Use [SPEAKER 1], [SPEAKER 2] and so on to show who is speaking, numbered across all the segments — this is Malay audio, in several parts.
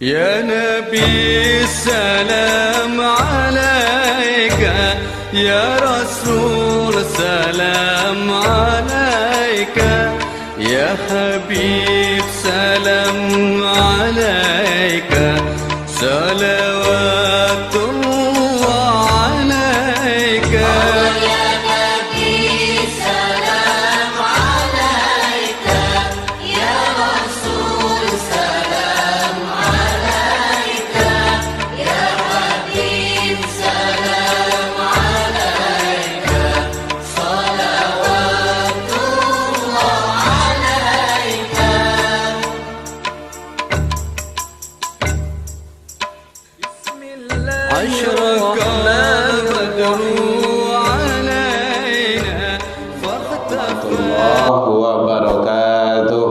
[SPEAKER 1] يا نبي السلام عليك، يا رسول سلام عليك، يا حبيب سلام عليك، صلوات الله عليك. أشرق البدر علينا
[SPEAKER 2] الله وبركاته.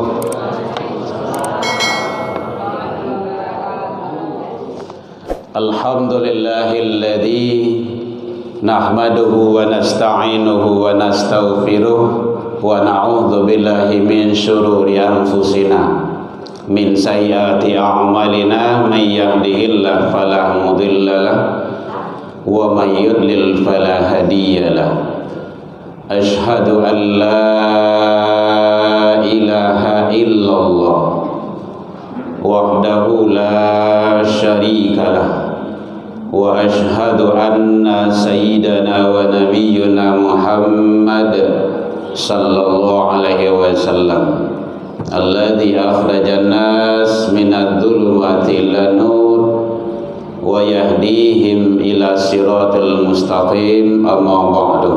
[SPEAKER 2] Alhamdulillahilladzi nahmaduhu wa nasta'inuhu wa nastaghfiruh wa na'udzu billahi min syururi anfusina min sayyiati a'malina may yahdihillahu fala mudhillalah wa may yudlil fala hadiyalah. Asyhadu an la ilaha illallah wahdahu la syarikalah wa asyhadu anna sayyidana wa nabiyyuna Muhammad sallallahu alaihi wasallam alladzi akhrajan nas minadh dhulumati ilan nur wa yahdihim ila siratal mustaqim. Amma ba'du.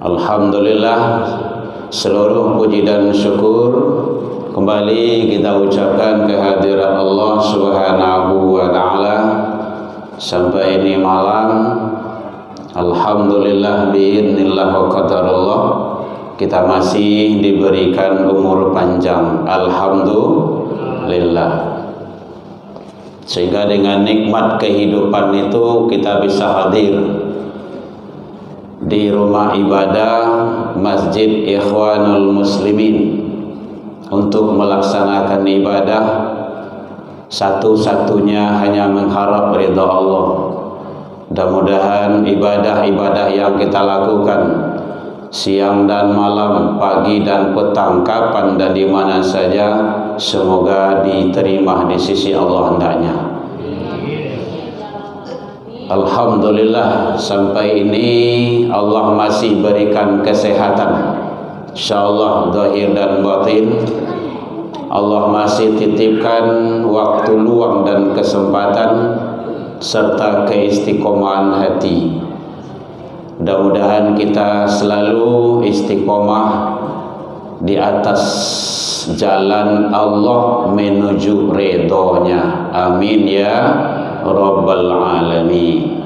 [SPEAKER 2] Alhamdulillah, seluruh puji dan syukur kembali kita ucapkan kehadiran Allah Subhanahu wa taala. Sampai ini malam, alhamdulillah biidznillah wa qadarullah, kita masih diberikan umur panjang, alhamdulillah. Sehingga dengan nikmat kehidupan itu kita bisa hadir di rumah ibadah Masjid Ikhwanul Muslimin untuk melaksanakan ibadah, satu-satunya hanya mengharap ridha Allah. Mudah-mudahan ibadah-ibadah yang kita lakukan siang dan malam, pagi dan petang, kapan dan di mana saja, semoga diterima di sisi Allah hendaknya. Alhamdulillah, sampai ini Allah masih berikan kesehatan, insyaallah zahir dan batin. Allah masih titipkan waktu luang dan kesempatan serta keistiqomahan hati. Mudah-mudahan kita selalu istiqomah di atas jalan Allah menuju ridhonya. Amin ya Rabbal Alamin.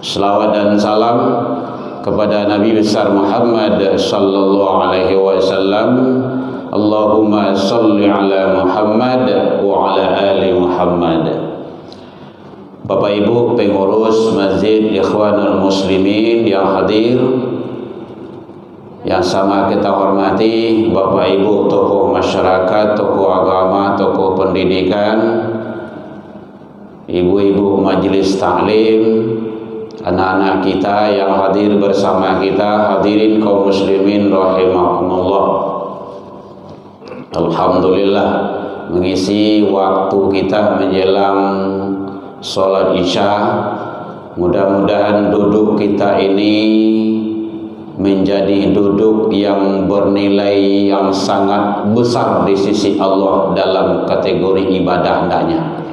[SPEAKER 2] Selawat dan salam kepada Nabi besar Muhammad sallallahu alaihi wasallam. Allahumma salli ala Muhammad wa ala ali Muhammad. Bapak Ibu pengurus Masjid Ikhwanul Muslimin yang hadir, yang sama kita hormati, Bapak Ibu tokoh masyarakat, tokoh agama, tokoh pendidikan, ibu-ibu majelis taklim, anak-anak kita yang hadir bersama kita, hadirin kaum muslimin rahimakumullah. Alhamdulillah, mengisi waktu kita menjelang sholat isya, mudah-mudahan duduk kita ini menjadi duduk yang bernilai yang sangat besar di sisi Allah dalam kategori ibadah hendaknya.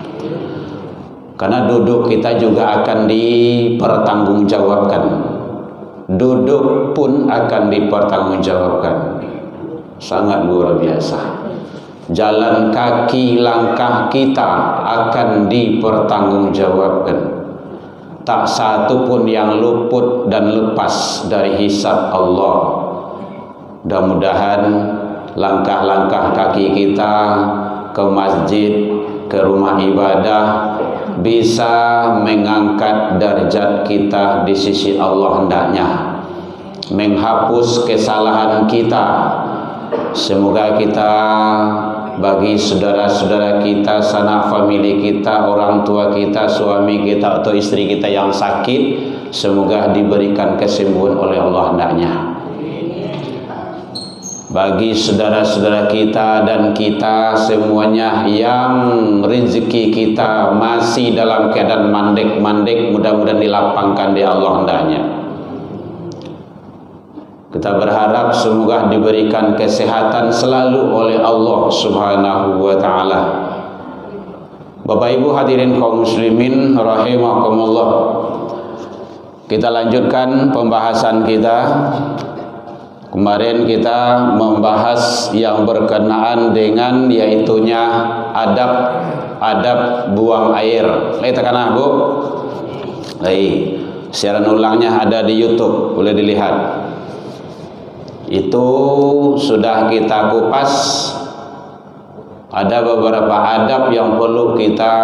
[SPEAKER 2] Karena duduk kita juga akan dipertanggungjawabkan. Duduk pun akan dipertanggungjawabkan. Sangat luar biasa. Jalan kaki, langkah kita akan dipertanggungjawabkan. Tak satu pun yang luput dan lepas dari hisab Allah. Mudah-mudahan langkah-langkah kaki kita ke masjid, ke rumah ibadah bisa mengangkat derajat kita di sisi Allah hendaknya, menghapus kesalahan kita. Semoga kita bagi saudara-saudara kita, sanak famili kita, orang tua kita, suami kita atau istri kita yang sakit, semoga diberikan kesembuhan oleh Allah hendaknya. Bagi saudara-saudara kita dan kita semuanya yang rezeki kita masih dalam keadaan mandek-mandek, mudah-mudahan dilapangkan di Allah hendaknya. Kita berharap semoga diberikan kesehatan selalu oleh Allah Subhanahu wa taala. Bapak Ibu hadirin kaum muslimin rahimakumullah. Kita lanjutkan pembahasan kita. Kemarin kita membahas yang berkenaan dengan yaitunya adab buang air. Kita kana Bu. Siaran ulangnya ada di YouTube, boleh dilihat. Itu sudah kita kupas. Ada beberapa adab yang perlu kita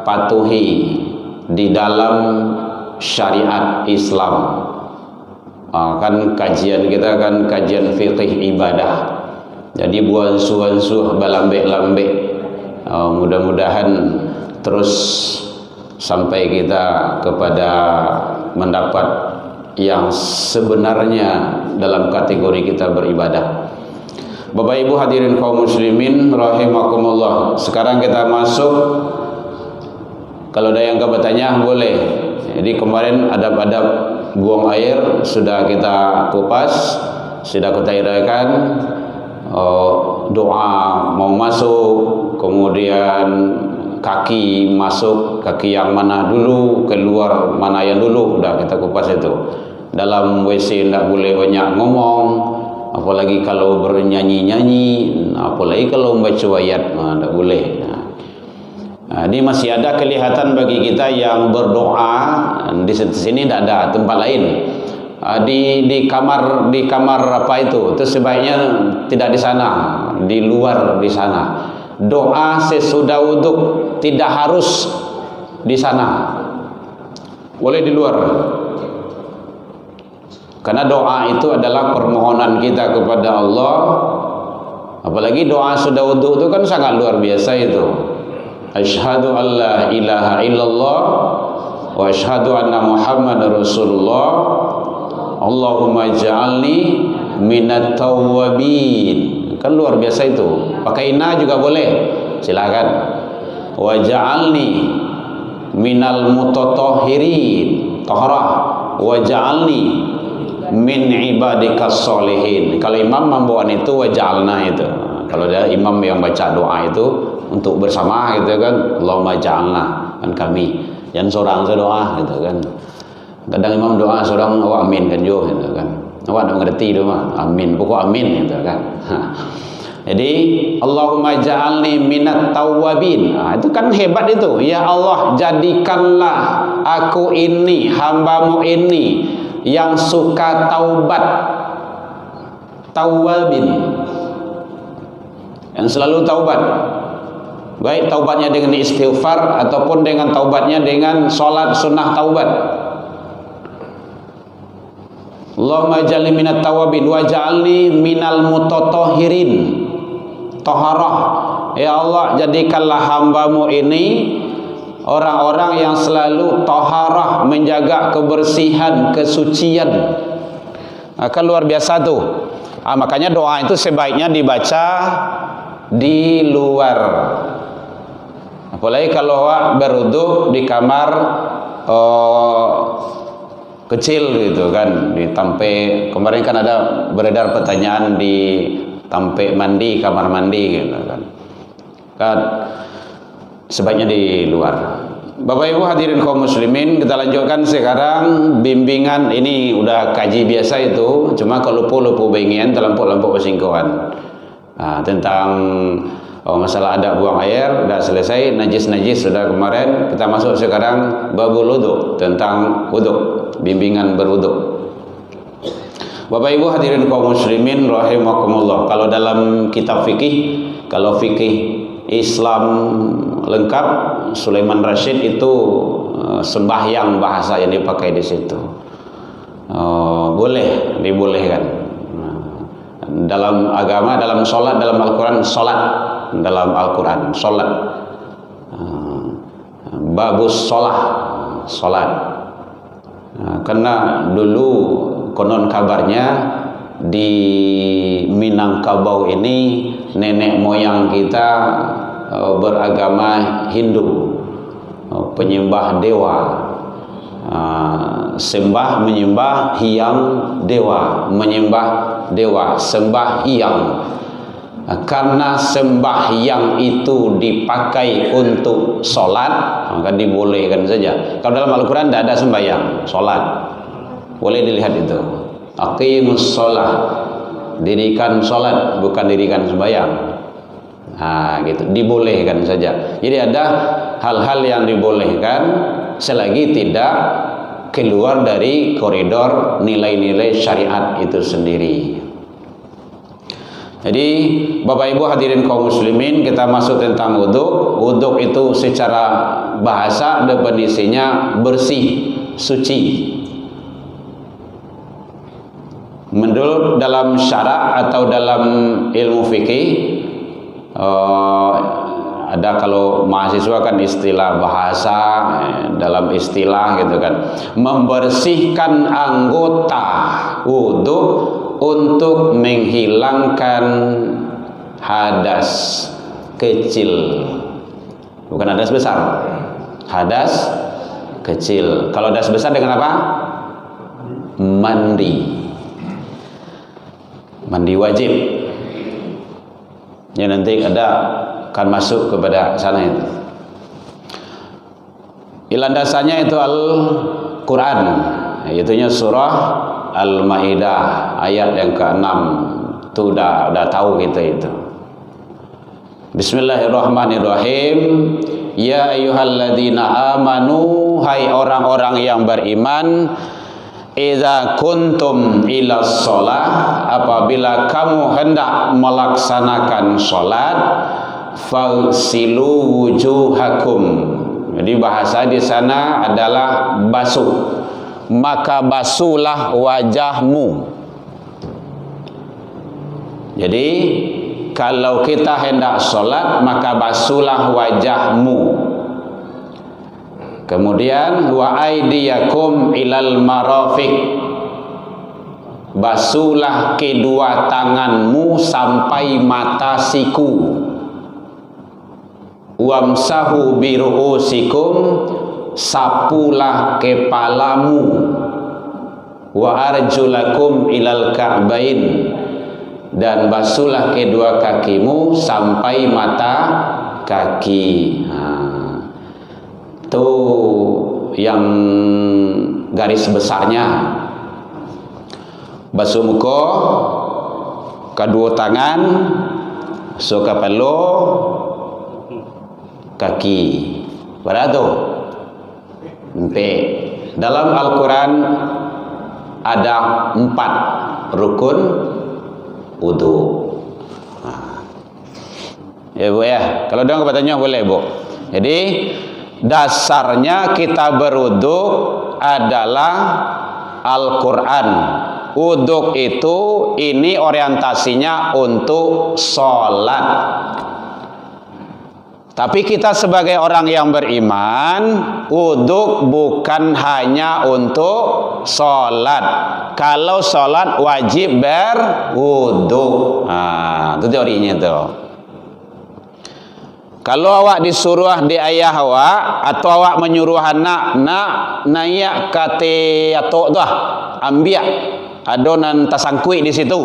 [SPEAKER 2] patuhi di dalam syariat Islam. Kan kajian kita kan kajian fikih ibadah. Jadi buansu-buansu balambek-lambek. Mudah-mudahan terus sampai kita kepada mendapat yang sebenarnya dalam kategori kita beribadah. Bapak Ibu hadirin kaum muslimin rahimakumullah. Sekarang kita masuk, kalau ada yang bertanya boleh. Jadi kemarin adab-adab buang air sudah kita kupas, sudah kita uraikan. Doa mau masuk, kemudian kaki masuk, kaki yang mana dulu, keluar mana yang dulu, udah kita kupas itu. Dalam WC tidak boleh banyak ngomong, apalagi kalau bernyanyi-nyanyi, apalagi kalau membaca ayat, tidak boleh. Ini masih ada kelihatan bagi kita yang berdoa di sini, tidak ada tempat lain. Di kamar apa itu sebaiknya tidak di sana, di luar di sana. Doa sesudah wuduk tidak harus di sana, boleh di luar. Karena doa itu adalah permohonan kita kepada Allah. Apalagi doa sudah wudhu itu kan sangat luar biasa itu. Asyhadu an la ilaha illallah wa asyhadu anna Muhammadar Rasulullah. Allahumma ja'alni minat tawwabin. Kan luar biasa itu. Pakai inna juga boleh. Silakan. Wa ja'alni minal mutatahhirin. Taharah. Wa ja'alni min ibadikas solihin. Kalau imam membawakan itu waja'alna itu. Kalau ada imam yang baca doa itu untuk bersama gitu kan, Allahumma ja'alna, kan kami. Jangan seorang doa gitu kan. Kadang imam doa seorang awak amin kan jo gitu kan. Awak tak mengerti tu mah. Amin, pokok amin gitu kan. Jadi Allahumma ja'alni minat tawwabin. Itu kan hebat itu. Ya Allah, jadikanlah aku ini, hambamu ini yang suka taubat, tawwabin, yang selalu taubat, baik taubatnya dengan istighfar ataupun dengan taubatnya dengan sholat sunnah taubat. Allahumma ja'alni minat tawwabin wa ja'alni minal mutatahhirin. Taharah, ya Allah, jadikanlah hambamu ini orang-orang yang selalu taharah, menjaga kebersihan, kesucian. Kan luar biasa tuh. Makanya doa itu sebaiknya dibaca di luar. Apalagi kalau berwudu di kamar kecil gitu kan, di tampe. Kemarin kan ada beredar pertanyaan di tampe mandi, kamar mandi gitu kan. Kan sebaiknya di luar. Bapak Ibu hadirin kaum muslimin, kita lanjutkan sekarang bimbingan. Ini udah kaji biasa itu, cuma kalau lupa bengian terlampau persingkuhan. Tentang masalah adab buang air udah selesai, najis sudah kemarin. Kita masuk sekarang babul wudu, tentang wudu, bimbingan berwudu. Bapak Ibu hadirin kaum muslimin rahimakumullah. Kalau dalam kitab fikih, kalau fikih Islam lengkap, Sulaiman Rashid itu sembahyang bahasa yang dipakai di situ. Dibolehkan. Dalam agama, dalam sholat, dalam Al-Quran, sholat dalam Al-Quran, solat. Babus solat. Karena dulu konon kabarnya di Minangkabau ini nenek moyang kita beragama Hindu, penyembah dewa, menyembah hyang dewa, menyembah dewa, sembah hyang. Karena sembahyang itu dipakai untuk solat, maka dibolehkan saja. Kalau dalam Al-Quran tidak ada sembahyang, solat. Boleh dilihat itu. Aqimus sholat, dirikan solat, bukan dirikan sembahyang. Gitu, dibolehkan saja. Jadi ada hal-hal yang dibolehkan selagi tidak keluar dari koridor nilai-nilai syariat itu sendiri. Jadi Bapak Ibu hadirin kaum muslimin, kita masuk tentang wudhu. Wudhu itu secara bahasa definisinya bersih, suci. Menurut dalam syara atau dalam ilmu fikih, ada kalau mahasiswa kan istilah bahasa, dalam istilah gitu kan, membersihkan anggota wudhu untuk menghilangkan hadas kecil, bukan hadas besar, hadas kecil. Kalau hadas besar dengan apa? Mandi wajib. Ya, nanti akan masuk kepada sana itu. Landasannya itu Al-Quran, yaitunya surah Al-Maidah ayat yang ke-6. Itu udah tahu kita itu. Bismillahirrahmanirrahim. Ya ayyuhalladzina amanu, hai orang-orang yang beriman, idza kuntum ila shalah, apabila kamu hendak melaksanakan salat, fagsilu wujuhakum. Jadi bahasa di sana adalah basuh. Maka basuhlah wajahmu. Jadi kalau kita hendak sholat, maka basuhlah wajahmu. Kemudian wa aydiyakum ilal marafiq, basuhlah kedua tanganmu sampai mata siku. Wamsahu biru'usikum, sapulah kepalamu. Wa arjulakum ilal ka'bain, dan basuhlah kedua kakimu sampai mata kaki. Itu yang garis besarnya. Basuh muka, kedua tangan, basuh kepala, kaki. Berapa? 4. Dalam Al-Quran ada 4 rukun wudu. Ya Bu ya, kalau ada yang bertanya boleh Bu. Jadi dasarnya kita berwudu adalah Al-Quran. Wudu itu ini orientasinya untuk sholat. Tapi kita sebagai orang yang beriman, wudu bukan hanya untuk sholat. Kalau sholat wajib berwudu. Itu teorinya tuh. Kalau awak disuruh di ayah awak, atau awak menyuruh anak naik kate atok tuh, ambil adonan tasangkui di situ.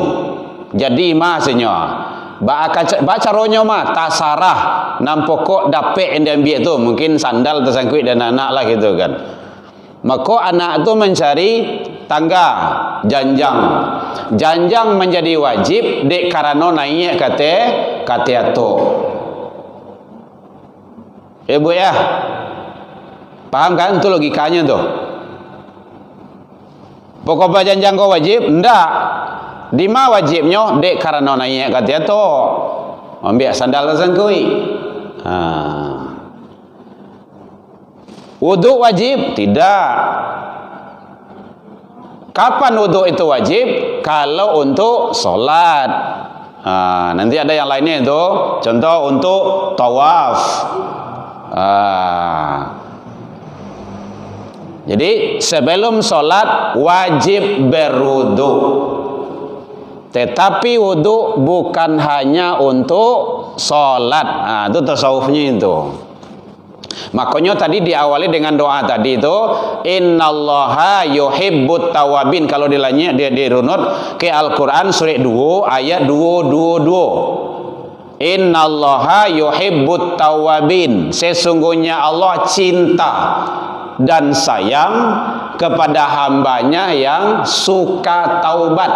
[SPEAKER 2] Jadi masnya baca ronyo mah tasarah nam pokok dapet yang diambil tu, mungkin sandal tersangkut dan anak lah gitu kan. Maka anak tu mencari tangga janjang menjadi wajib dek karena naik kate atok. Bu ya, paham kan tu logikanya tu. Pokok janjang kau wajib ndak. Di mana wajibnya dek karena naik kata tu ambil sandal tersangkui. Wudu wajib? Tidak. Kapan wudu itu wajib? Kalau untuk solat. Nanti ada yang lainnya itu. Contoh untuk tawaf. Jadi sebelum sholat wajib berwudu. Tetapi wudu bukan hanya untuk sholat. Itu tasawufnya itu. Makanya tadi diawali dengan doa tadi itu, innallaha yuhibbut tawabin. Kalau dilanya dia dirunut ke Al-Qur'an surah 2 ayat 222. Innallaha yuhibbut tawabin. Sesungguhnya Allah cinta dan sayang kepada hambanya yang suka taubat.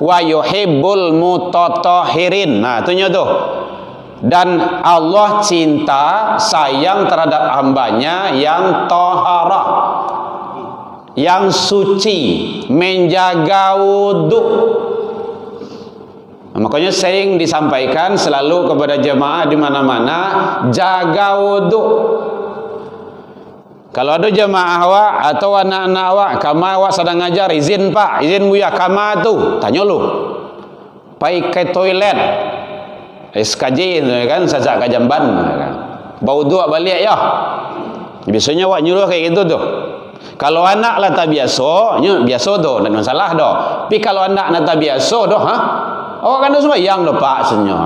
[SPEAKER 2] Wa yuhibbul mutatahhirin. Itunya tuh. Dan Allah cinta sayang terhadap hambanya yang taharah, yang suci, menjaga wudu. Makanya sering disampaikan selalu kepada jemaah di mana-mana, jaga wudu. Kalau ada jemaah awak atau anak-anak awak, kama awak sedang ngajar, izin pak, izin buya, kama tu, tanya lu, pai ke toilet, SKJ kan, sajak ke Jamban, kan? Bau dua balik ya. Biasanya awak nyuruh kayak gitu tuh. Kalau anak lah tak biasa, biasa tu, tak masalah dah. Tapi kalau anak nak tak biasa dah, awak kan dah sembahyang dah pak, senyum.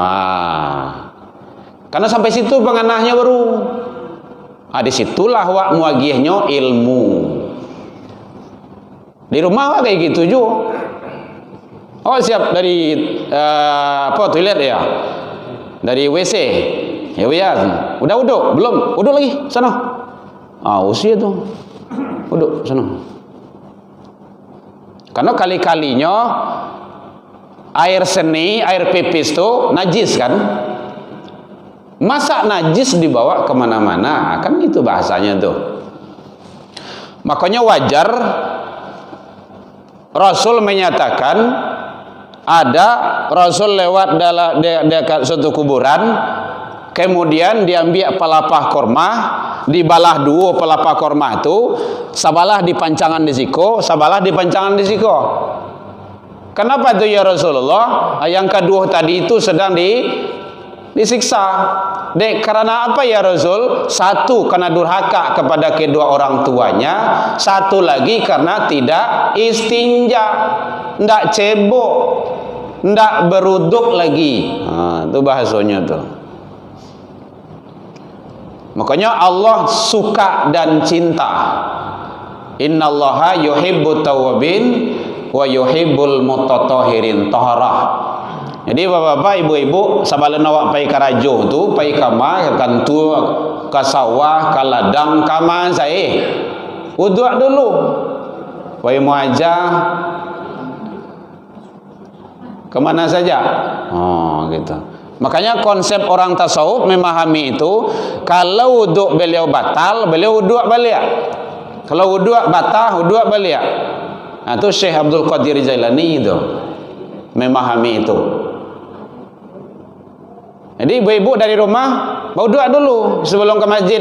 [SPEAKER 2] Karena sampai situ penganahnya baru. Disitulah awak muagihnya ilmu. Di rumah awak kayak gitu juga. Awak siap dari toilet ya, dari WC ya, udah uduk belum? Uduk lagi sana. Usia tuh uduk sana. Karena kali-kalinya air seni, air pipis tuh najis kan. Masa najis dibawa kemana-mana, kan itu bahasanya tuh. Makanya wajar Rasul menyatakan, ada Rasul lewat dekat suatu kuburan, kemudian diambil pelapah korma, dibalah dua pelapah korma itu, sabalah dipancangan di siko, sabalah dipancangan di siko. Kenapa itu ya Rasulullah? Yang kedua tadi itu sedang disiksa. Karena apa ya Rasul? Satu, karena durhaka kepada kedua orang tuanya. Satu lagi karena tidak istinja, tidak cebok, tidak beruduk lagi. Itu bahasanya tuh. Makanya Allah suka dan cinta. Innallaha yuhibbut tawabin wa yuhibbul mutatahhirin, taharah. Jadi bapak-bapak, ibu-ibu, sabalen awak pai karajo tu, pai kama, kantu, ke sawah, ke ladang, kama saya. Wudu dulu. Pai muajah kemana saja. Gitu. Makanya konsep orang tasawuf memahami itu, kalau wudu beliau batal, beliau wudu balik. Kalau wudu batal, wudu balik. Itu Syekh Abdul Qadir Jailani itu memahami itu. Jadi ibu-ibu dari rumah wudu dulu sebelum ke masjid.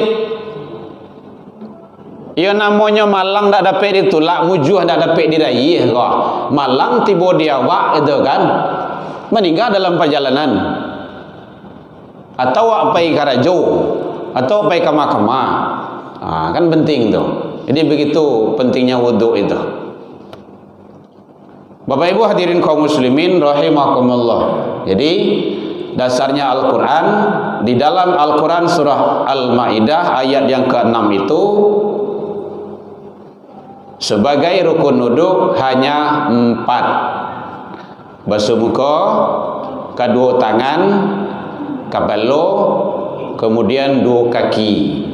[SPEAKER 2] Ya namanya malang tak dapat ditulak, mujuh tak dapat diraih kok. Malang tiba dia awak itu kan, meninggal dalam perjalanan. Atau awak pergi karajo, atau pergi ke mahkamah. Kan penting tu. Jadi begitu pentingnya wudu itu. Bapak Ibu hadirin kaum muslimin rahimakumullah. Jadi dasarnya Al-Quran, di dalam Al-Quran surah Al-Ma'idah ayat yang ke-6 itu, sebagai rukun wudu hanya 4. Basuh muka, kedua tangan, kepala, kemudian dua kaki.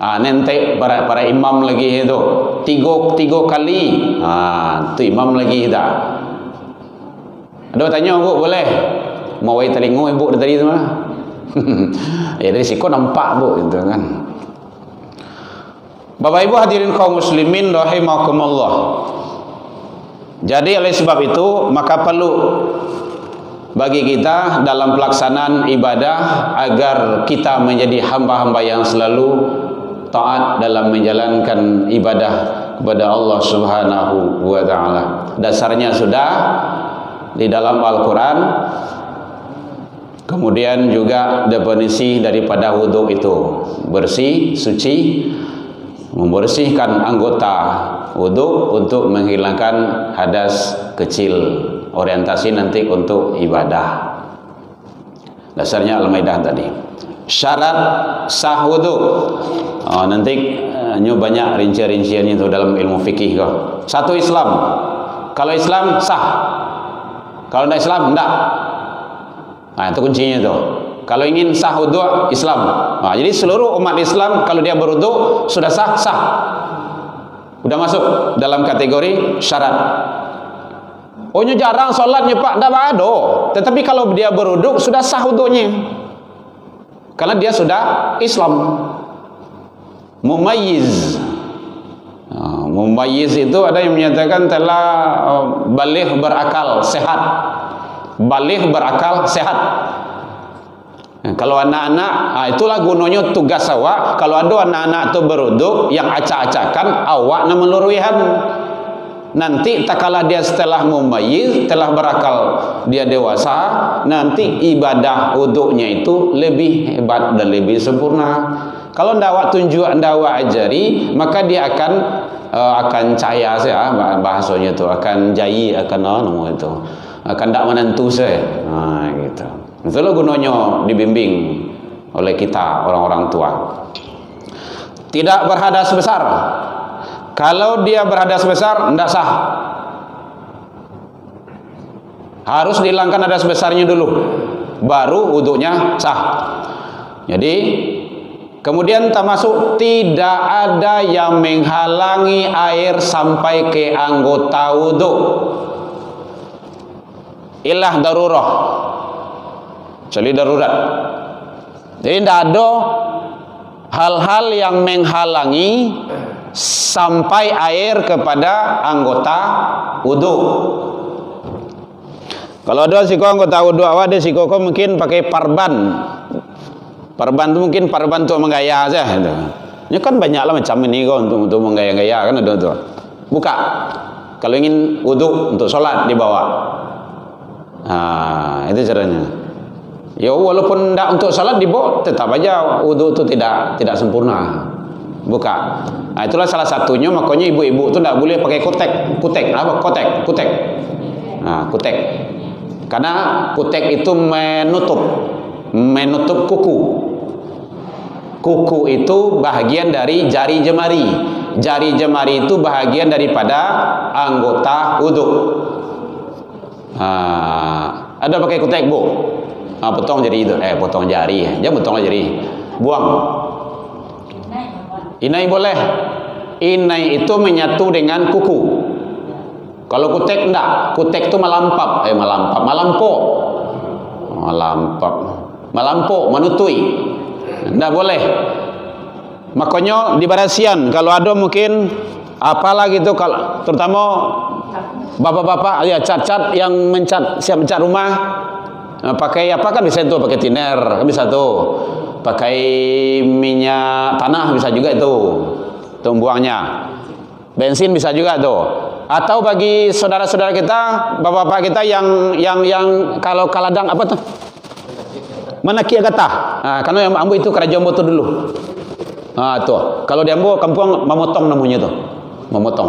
[SPEAKER 2] Nanti para imam lagi itu tiga kali. Itu imam lagi dah. Ada tanya bu, boleh? Mau telingo ibu dari itu mana? Dari siko nampak bu, itu kan. Bapak Ibu hadirin kaum muslimin rahimakumullah. Jadi oleh sebab itu maka perlu bagi kita dalam pelaksanaan ibadah agar kita menjadi hamba-hamba yang selalu taat dalam menjalankan ibadah kepada Allah Subhanahu wa taala. Dasarnya sudah di dalam Al-Quran. Kemudian juga definisi daripada wudhu itu bersih, suci, membersihkan anggota wudhu untuk menghilangkan hadas kecil, orientasi nanti untuk ibadah. Dasarnya Al-Maidah tadi. Syarat sah wudhu, nanti banyak rincian-rinciannya itu dalam ilmu fikih kok. Satu, Islam. Kalau Islam sah, kalau tidak Islam tidak. Nah, itu kuncinya itu. Kalau ingin sah wudhu Islam, nah, jadi seluruh umat Islam kalau dia berwudhu sudah sah, udah masuk dalam kategori syarat. Ohnya jarang sholatnya Pak, tidak ada. Tetapi kalau dia berwudhu sudah sah wudhunya, karena dia sudah Islam. Mumayyiz. Mumayyiz itu ada yang menyatakan telah baligh berakal sehat. Baligh berakal sehat. Kalau anak-anak, itulah gunanya tugas awak. Kalau ada anak-anak itu berwudhu yang acak-acakan, awak nak meluruhihan. Nanti tak kalah dia setelah mumayyiz, telah berakal, dia dewasa, nanti ibadah wudhunya itu lebih hebat dan lebih sempurna. Kalau ndak awak tunjuk, ndak awak ajari, maka dia akan caya saya, bahasanya itu akan jai, akan itu akan ndak menentu saya. Nah, gitu. Itulah gunanya dibimbing oleh kita orang-orang tua. Tidak berhadas besar. Kalau dia berhadas besar, tidak sah. Harus dihilangkan hadas besarnya dulu, baru wudhunya sah. Jadi, kemudian termasuk tidak ada yang menghalangi air sampai ke anggota wudhu. Ilah darurah. Kecuali darurat. Jadi tidak ada hal-hal yang menghalangi sampai air kepada anggota wudhu. Kalau ada siko anggota wudhu awak, ada siko mungkin pakai parban. Parban itu mungkin parban untuk menggaya saja. Ini kan banyaklah macam ini kok untuk menggaya-gaya kan ada tuh. Buka. Kalau ingin wudhu untuk sholat dibawa. Nah, itu caranya. Ya walaupun tidak untuk sholat dibawa, tetap aja wudhu itu tidak sempurna. Buka. Nah, itulah salah satunya, makanya ibu-ibu itu tidak boleh pakai kutek. Apa? Kutek. Nah, kutek. Karena kutek itu menutup kuku. Kuku itu bahagian dari jari jemari. Jari jemari itu bahagian daripada anggota wudhu. Nah, ada pakai kutek, Bu? Potong jadi itu. Potong jari. Jangan potong jari. Buang. Inai boleh. Inai itu menyatu dengan kuku. Kalau kutek enggak. Kutek itu melampap. Melampau, menutui. Enggak boleh. Makanya di Barasian kalau ada mungkin apalah gitu, kalau terutama bapak-bapak ya cat-cat yang siap mencat rumah, pakai apa kan bisa itu, pakai tiner kan bisa tuh, pakai minyak tanah bisa juga itu buangnya, bensin bisa juga tuh. Atau bagi saudara-saudara kita, bapak-bapak kita yang kalau kaladang apa tuh, manaki agatah, karena yang ambu itu kerajaan boto dulu. Tuh kalau di ambu kampung memotong namanya tuh, memotong,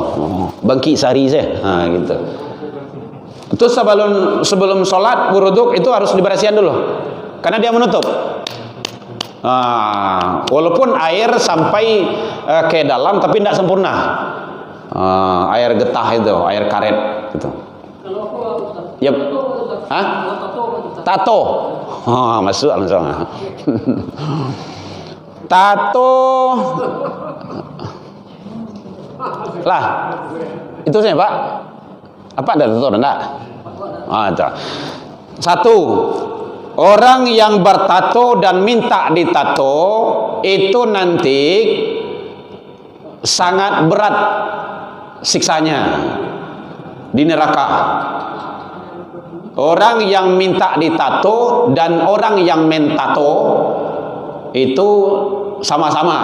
[SPEAKER 2] bangki sari saya, gitu. Itu sebelum sholat berwudhu itu harus dibersihan dulu, karena dia menutup. Walaupun air sampai ke dalam tapi tidak sempurna. Air getah itu, air karet gitu. Yep. Tato. Masuk langsung. Tato. Lah. Itu saya, Pak. Apa ada tato enggak? Ada. Satu. Orang yang bertato dan minta ditato itu nanti sangat berat siksanya di neraka. Orang yang minta ditato dan orang yang mentato itu sama-sama,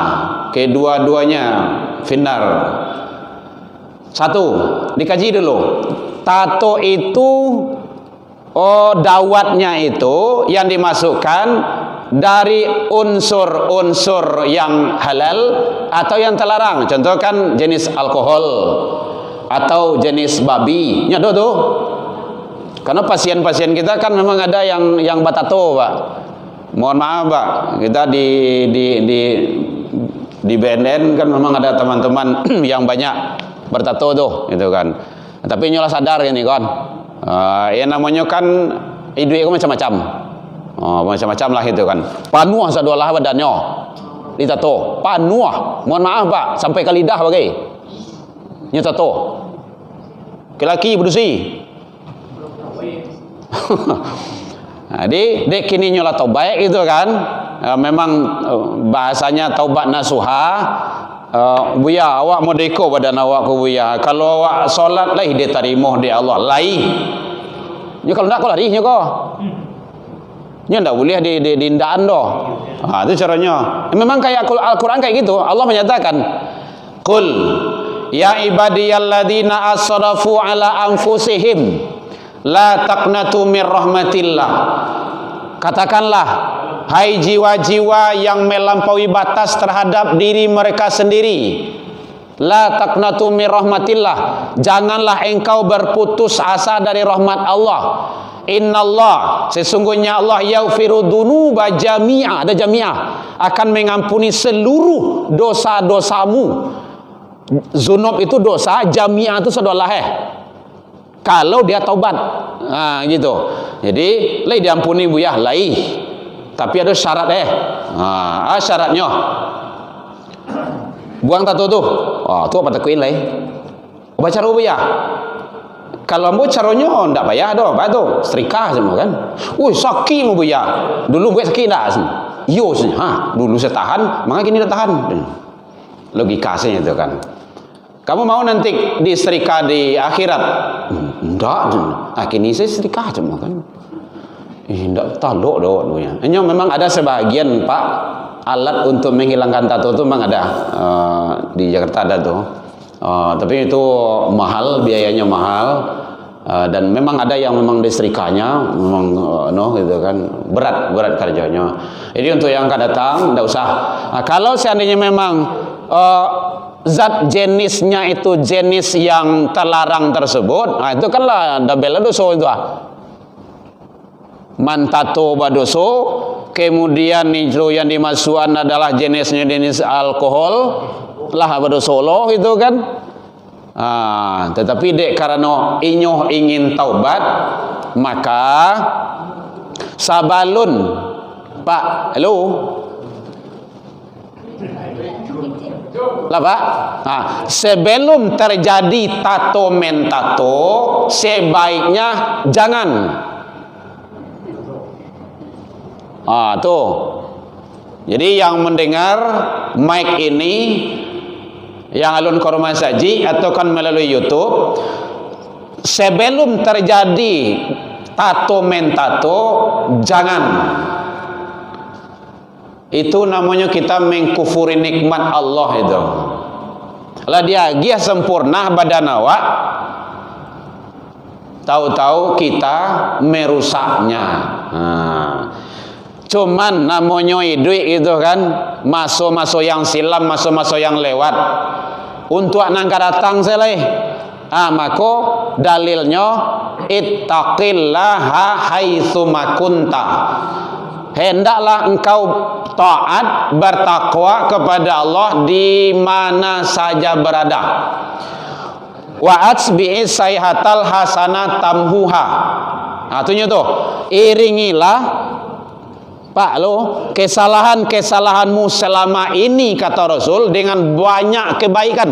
[SPEAKER 2] kedua-duanya finnar. Satu, dikaji dulu. Tato itu dawatnya itu yang dimasukkan dari unsur-unsur yang halal atau yang terlarang. Contoh kan jenis alkohol atau jenis babi. Nyado tuh. Karena pasien-pasien kita kan memang ada yang batato, Pak. Mohon maaf, Pak. Kita di BNN kan memang ada teman-teman yang banyak bertato tuh, gitu kan. Tapi nyolah sadar ini kan. Ya namanya kan duit itu macam-macam. Macam-macam lah itu kan. Panuah sadolah badannya ditato. Panuah. Mohon maaf, Pak, sampai ke lidah bagai. Nyatato. Laki-laki berdusi. Jadi dek kini nyolah taubat itu kan. Memang bahasanya taubat nasuha. Buya awak modeko badan awak ke buya. Kalau awak solat lah dia terima di Allah lai. Nya kalau ndak kau lari nya kau. Nya ndak boleh di indaan doh. Itu caranya. Memang kayak Al-Qur'an kayak gitu. Allah menyatakan, "Qul ya ibadiyalladzina asrafu ala anfusihim la taqnatu mir rahmatillah." Katakanlah, hai jiwa-jiwa yang melampaui batas terhadap diri mereka sendiri, la taqnatu mir rahmatillah, janganlah engkau berputus asa dari rahmat Allah. Innallah, sesungguhnya Allah yaghfiru dzunuba jami'a, ada jami'ah, akan mengampuni seluruh dosa-dosamu. Zunub itu dosa, jami'ah itu saudara kalau dia taubat. Gitu. Jadi lai diampuni buyah lai. Tapi ada syarat syaratnya. Buang tato tuh. Tu apa takuin lai? Baca rupiah. Kalau mau caranya ndak bayar doh, batu setrika semua kan. Sakit mau bayar. Dulu buat sakit dah. Yo sih. Dulu saya tahan, maka kini dah tahan. Logikanya itu kan. Kamu mau nanti disetrika di akhirat? Enggak. Kini saya setrika semua kan. Enggak taluk doh dunia. Hanya memang ada sebagian, Pak, alat untuk menghilangkan tato itu memang ada di Jakarta ada tuh. Tapi itu mahal, biayanya mahal, dan memang ada yang memang disetrikanya memang gitu kan, berat kerjanya. Jadi untuk yang akan datang tidak usah. Kalau seandainya memang zat jenisnya itu jenis yang terlarang tersebut, itu kan lah dabel dosa itu mantato badoso. Kemudian itu yang dimasukkan adalah jenisnya jenis alkohol lah badosolo itu kan. Tetapi dek karena inyoh ingin taubat, maka sabalun, Pak, halo lah Pak. Sebelum terjadi tato mentato, sebaiknya jangan. Tuh. Jadi yang mendengar mic ini, yang alun korma saji atau kan melalui YouTube, sebelum terjadi tato mentato, jangan. Itu namanya kita mengkufuri nikmat Allah itu. Lah dia sempurna badan awak, tahu-tahu kita merusaknya. Cuman namanya duit itu kan, masuk-masuk yang silam, masuk-masuk yang lewat. Untuk nangka datang selai. Maka dalilnya ittaqillaha haitsu makunta. Hendaklah engkau taat, bertakwa kepada Allah di mana saja berada. Wa atsbi'i sayhatal hasanat tamhuha. Artinya tuh, iringilah Pak kesalahanmu selama ini, kata Rasul, dengan banyak kebaikan.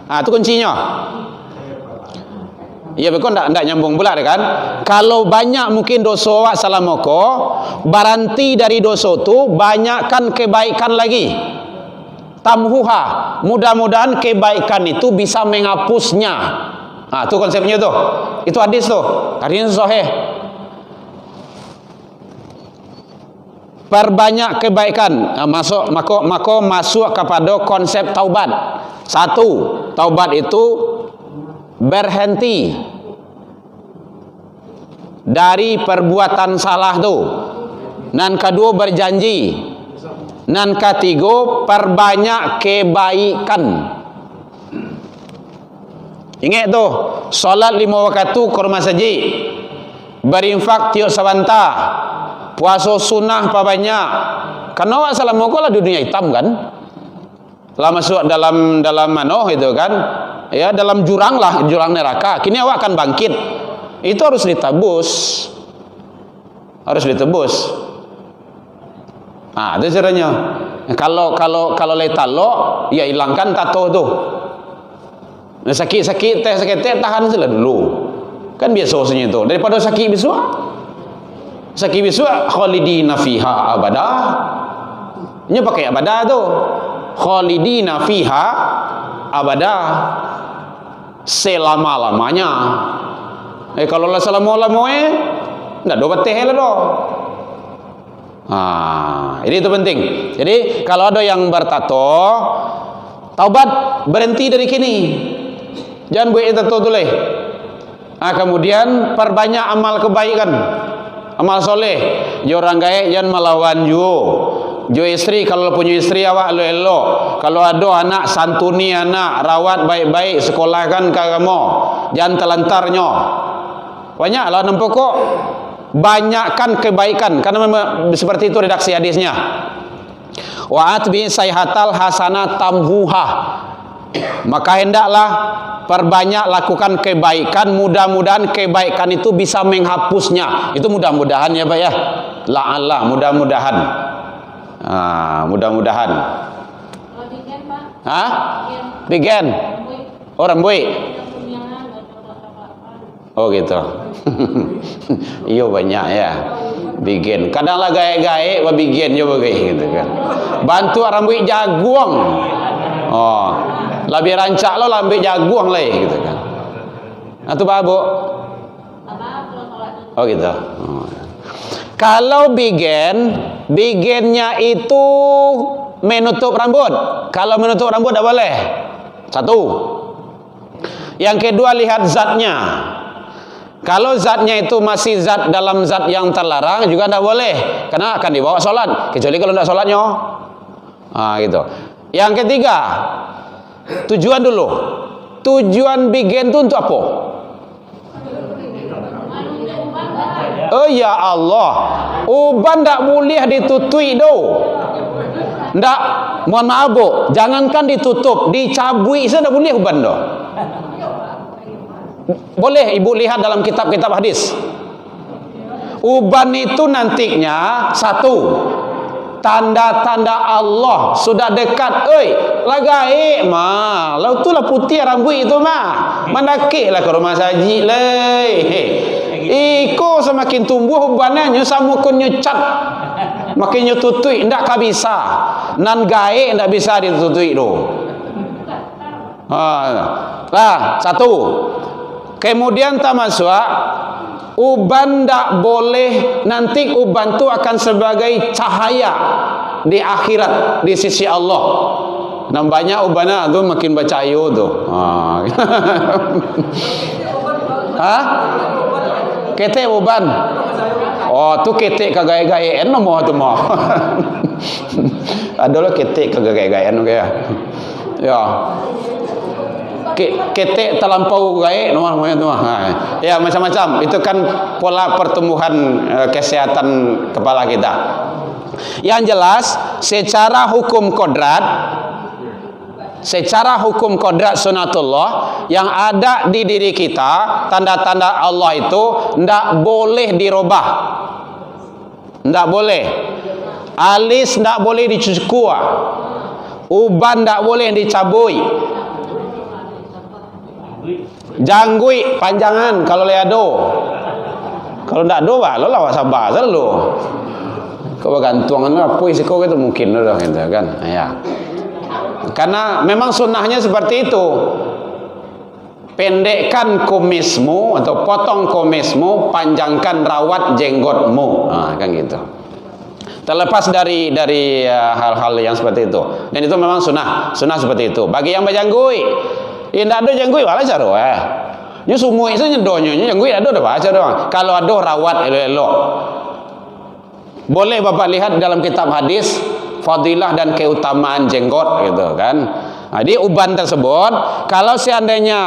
[SPEAKER 2] Itu kuncinya. Ya betul, enggak nyambung pula kan? Kalau banyak mungkin dosa awak salah moko, baranti dari dosa itu banyakkan kebaikan lagi. Tamhuha, mudah-mudahan kebaikan itu bisa menghapusnya. Itu konsepnya tuh. Itu hadis tuh. Hadis sahih. Perbanyak kebaikan, maka masuk kepada konsep taubat. Satu, taubat itu berhenti dari perbuatan salah tu. Nan kedua berjanji. Nan ketiga perbanyak kebaikan. Ingat tu, solat 5 waktu ke rumah masjid, berinfak tiuk sabanta, puasa sunnah apa banyak. Karena awak salam muka lah dunia hitam kan, lah masuk dalam mano itu kan, ya dalam jurang lah, jurang neraka. Kini awak akan bangkit, itu harus ditebus, harus ditebus. Ah, itu caranya. Kalau letalo, ya hilangkan tato tu. Sakit tahan saja dulu. Kan biasanya itu. Daripada sakit bisu. Sakit bisu khalidina fiha abada. Nya pakai abada tu. Khalidina fiha abada. Selama-lamanya. Kalau lah selama-lamanya enggak do beteh lah do. Ini itu penting. Jadi kalau ada yang bertato, taubat, berhenti dari kini. Jangan buat tato dulu. Kemudian perbanyak amal kebaikan, amal soleh. Jo orang gaya jangan melawan jo istri, kalau punya istri awak elok. Kalau ada anak, santuni anak, rawat baik-baik, sekolahkan kamu. Jangan telantarnya. Banyak lah nampak kok. Banyakkan kebaikan, karena memang seperti itu redaksi hadisnya. Wa'at bi sayhatal hasanah tamhuha. Maka hendaklah perbanyak lakukan kebaikan, mudah-mudahan kebaikan itu bisa menghapusnya. Itu mudah-mudahan ya Pak ya. La'allah, mudah-mudahan. Mudah-mudahan. Bigen. Orang buik. Oh gitu. Iya banyak ya. Bigen. Kadang lah gaek-gaek wa bigen jo bagai gitu kan. Bantu rambut jaguang. Oh. Lebih rancak lo lambe jaguang lah gitu kan. Atau babu. Oh gitu. Oh. Kalau bigennya itu menutup rambut. Kalau menutup rambut tak boleh. Satu. Yang kedua lihat zatnya. Kalau zatnya itu masih zat dalam zat yang terlarang juga tidak boleh, karena akan dibawa sholat, kecuali kalau tidak sholatnya. Gitu. Yang ketiga, tujuan dulu. Tujuan bigen itu untuk apa? Oh ya Allah, uban tidak boleh ditutui do. Tidak, mohon maaf bu, jangankan ditutup, dicabui saja tidak boleh uban do. Boleh ibu lihat dalam kitab-kitab hadis. Uban itu nantinya satu, tanda-tanda Allah sudah dekat. Lagai mah, lalu tu lah putih rambut itu mah. Mandakih lah ke rumah saji leh. Iko semakin tumbuh ubannya samu nyucat, makin nyututui, ndak bisa. Nan gae ndak bisa ditutui do. Satu. Kemudian tamaswa, uban tak boleh, nanti uban itu akan sebagai cahaya di akhirat di sisi Allah. Nambahnya ubannya tu makin bercahaya tu. Ketek uban. Oh tu ketek kagaya-gayaan nomor tu mah. Adalah ketek kagaya-gayaan ya. Ya. Ketek terlampau gaek namanya tu. Ya macam-macam. Itu kan pola pertumbuhan kesehatan kepala kita. Yang jelas secara hukum kodrat sunatullah yang ada di diri kita, tanda-tanda Allah itu ndak boleh dirubah. Ndak boleh. Alis ndak boleh dicukur. Uban ndak boleh dicabui. Janggui panjangan kalau leado. Kalau ndak do bah, lo lah sabar selalu. Kau gantungan apa isi kau itu mungkin lo gitu kan. Ya. Karena memang sunnahnya seperti itu. Pendekkan kumismu atau potong kumismu, panjangkan rawat jenggotmu. Kan gitu. Terlepas dari hal-hal yang seperti itu. Dan itu memang sunnah seperti itu. Bagi yang berjanggui, tidak ada janggui, walau cara Nyo sumui saja donyo yang gue ada baca doang. Kalau ada rawat elok-elok. Boleh Bapak lihat dalam kitab hadis fadilah dan keutamaan jenggot gitu kan. Jadi uban tersebut kalau seandainya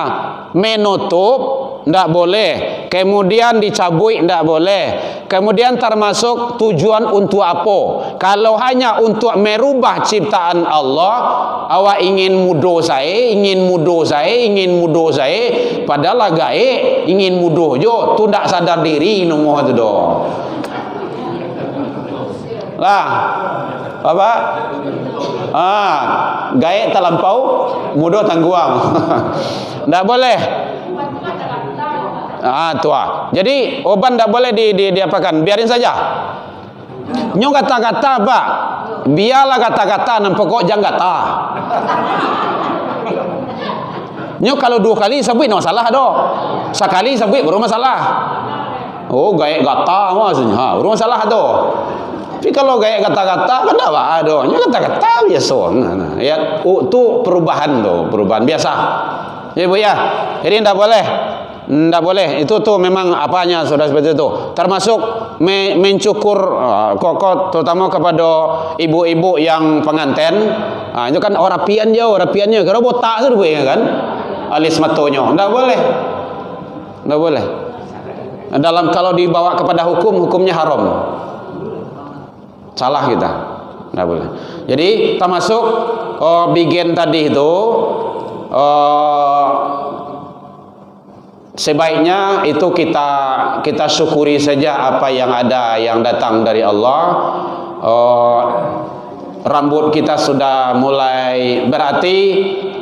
[SPEAKER 2] menutup tidak boleh, kemudian dicabui tidak boleh, kemudian termasuk tujuan untuk apa? Kalau hanya untuk merubah ciptaan Allah, awak ingin mudo saya, padahal gae ingin mudo jo, tu tidak sadar diri nombor itu doh. Lah, Bapak, gae terlampau, mudo tangguang, tidak boleh. Tua. Jadi oban tidak boleh diapakan, biarin saja. Nyo kata-kata Pak, biarlah kata-kata, nan pokok jangan kata. Nyo kalau 2 kali sabit no masalah do. Sekali sabit baru masalah. Oh gaya kata maksudnya, baru masalah do. Tapi kalau gaya kata-kata kan apa do? Nyo kata-kata biasa. Nah, ya itu perubahan do, perubahan biasa. Ya Bu ya. Jadi tidak boleh. Tidak boleh, itu tuh memang apanya sudah seperti itu. Termasuk mencukur kokot, terutama kepada ibu-ibu yang pengantin. Itu kan rapiannya. Kalau botak itu kan, alis matonya. Tidak boleh, tidak boleh. Dalam kalau dibawa kepada hukumnya haram. Salah kita, tidak boleh. Jadi termasuk bikin tadi itu. Sebaiknya itu kita syukuri saja apa yang ada yang datang dari Allah. Rambut kita sudah mulai, berarti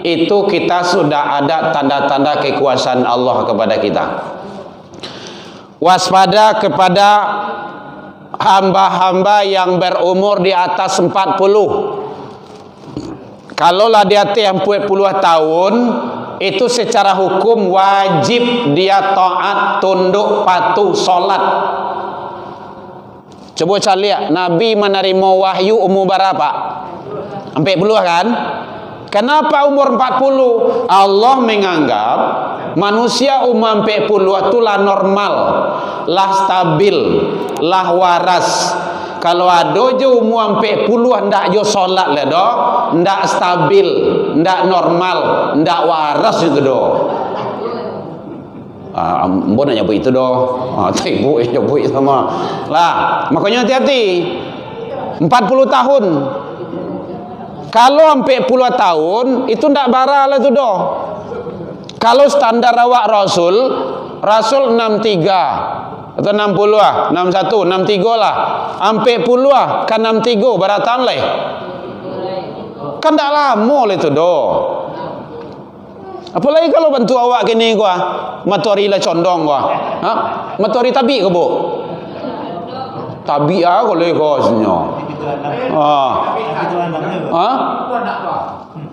[SPEAKER 2] itu kita sudah ada tanda-tanda kekuasaan Allah kepada kita. Waspada kepada hamba-hamba yang berumur di atas 40. Kalaulah di atas 40 tahun, itu secara hukum wajib dia taat, tunduk, patuh, solat. Coba cari lihat, Nabi menerima wahyu umur berapa? 40 kan? Kenapa umur 40? Allah menganggap manusia umur 40 itu lah normal, lah stabil, lah waras. Kalau ada je umur 40 ndak jo solat le do, ndak stabil, ndak normal, ndak waras itu do. Mbok nak nyebut itu do. Ibu nyebut sama. Lah, makanya hati-hati. 40 tahun. Kalau 40 tahun itu ndak bara lah itu do. Kalau standar awak Rasul 63 atau 60 lah, 61, 63 lah, 40 lah, kan 63 beratan leh. Kan tak lama lah itu do. Apalagi kalau bantu awak kini gua, matori lah condong gua. Matori tabi ke bu? Tabi kalau kau senyum.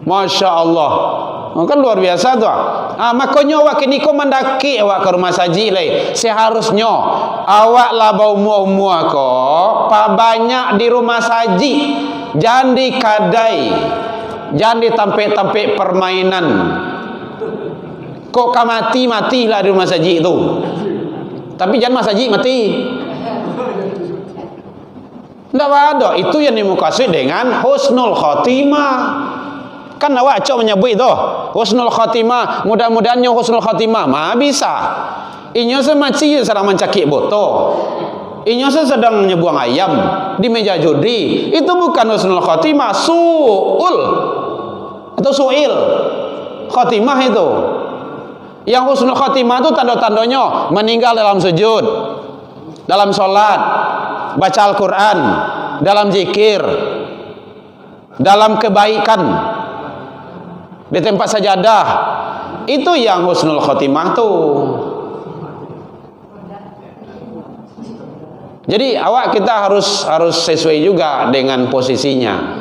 [SPEAKER 2] Masya Allah. Kan luar biasa tu. Makanya awak kini kau mendaki awak ke rumah saji leh. Seharusnya awak lah bau muah-muah kau, pak banyak di rumah saji. Jangan dikadai, jangan ditampik-tampik permainan. Kok mati-matilah di rumah saji itu. Tapi jangan mas saji mati. Tidak ada. Itu yang dimaksud dengan husnul khotimah. Kan awak cok menyebut itu husnul khotimah, mudah-mudahannya husnul khotimah mah bisa. Inyo semaci sedang mencakik boto, inyo sedang nyebuang ayam di meja judi, itu bukan husnul khotimah, su'ul atau su'il khotimah itu. Yang husnul khotimah itu tanda-tandanya meninggal dalam sujud, dalam sholat, baca Al-Quran, dalam zikir, dalam kebaikan, di tempat sajadah. Itu yang husnul khotimah tuh. Jadi awak kita harus sesuai juga dengan posisinya.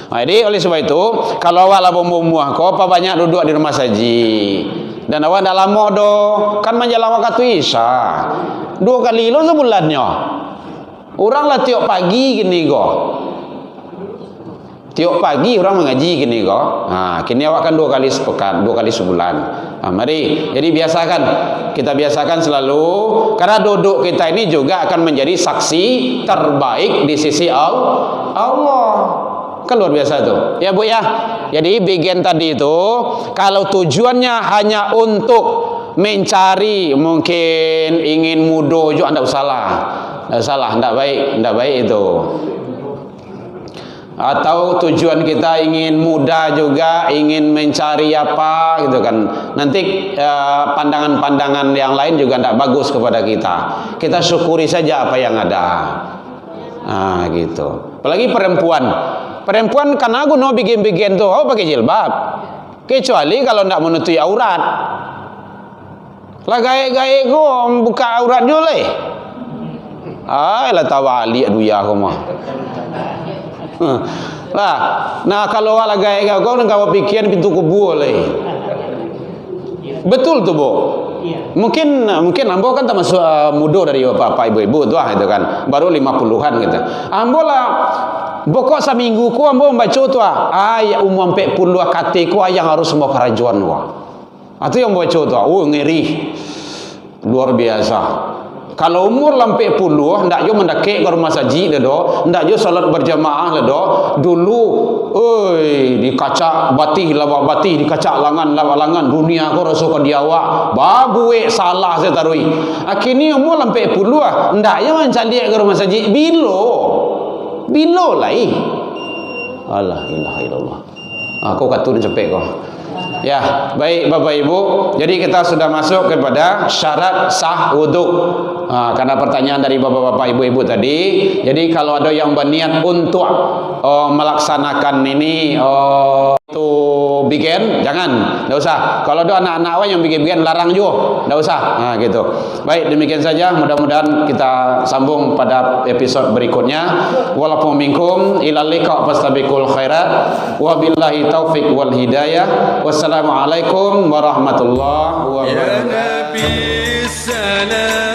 [SPEAKER 2] Jadi oleh sebab itu, kalau awak lah muah kau apa banyak duduk di rumah saji, dan awak dah lama do, kan menjelang waktu Isya 2 kali lo sebulannya. Orang lah tiap pagi gini kok. Tiap pagi orang mengaji gini kok. Kini awak kan 2 kali sepekan, 2 kali sebulan. Mari, jadi biasakan, kita biasakan selalu, karena duduk kita ini juga akan menjadi saksi terbaik di sisi Allah. Kan luar biasa tuh, ya Bu ya. Jadi bagian tadi itu, kalau tujuannya hanya untuk mencari, mungkin ingin mudo juga, tidak salah, tidak baik itu. Atau tujuan kita ingin muda juga, ingin mencari apa gitu kan, nanti pandangan-pandangan yang lain juga tidak bagus kepada kita. Kita syukuri saja apa yang ada. Gitu. Apalagi perempuan kan aku no bikin tuh pakai jilbab, kecuali kalau tidak menutupi aurat. Lah gaya kau buka aurat dulu le. Lah tawali aduh ya kau mah. Nah kalau ala gaya kau nak pikiran pintu kubur le. Betul tuh Bu. Mungkin ambo kan termasuk muda dari bapak ibu-ibu tuh itu kan, baru 50-an gitu. Ambo lah pokok seminggu ku ambo membaca tuh ya umum 40 kate ku yang harus mau kerajuan wa. Atau yang baca tuh ngeri. Luar biasa. Kalau umur lampai 10, ndak yo mendaki ke rumah saji le do, ndak yo salat berjamaah le do. Dulu di kaca batih di kaca langan dunia ko rasa ko diawak. Babu salah saya tarui. Akhirnya umur lampai 10 ndak yo mencali ke rumah saji bilo lai. Allah ilaha illallah. Aku katun cepet kau. Ya, baik Bapak Ibu. Jadi kita sudah masuk kepada syarat sah wudu. Karena pertanyaan dari Bapak-bapak Ibu-ibu tadi. Jadi kalau ada yang berniat untuk melaksanakan ini itu bikin, jangan, tidak usah. Kalau ada anak-anak yang bikin larang juga, tidak usah. Gitu. Baik, demikian saja. Mudah-mudahan kita sambung pada episode berikutnya. Walaupun minkum ilal liqa fastabiqul khairat. Wabillahi taufik wal hidayah. Wassalamualaikum warahmatullahi wabarakatuh.
[SPEAKER 1] Ya Nabi salam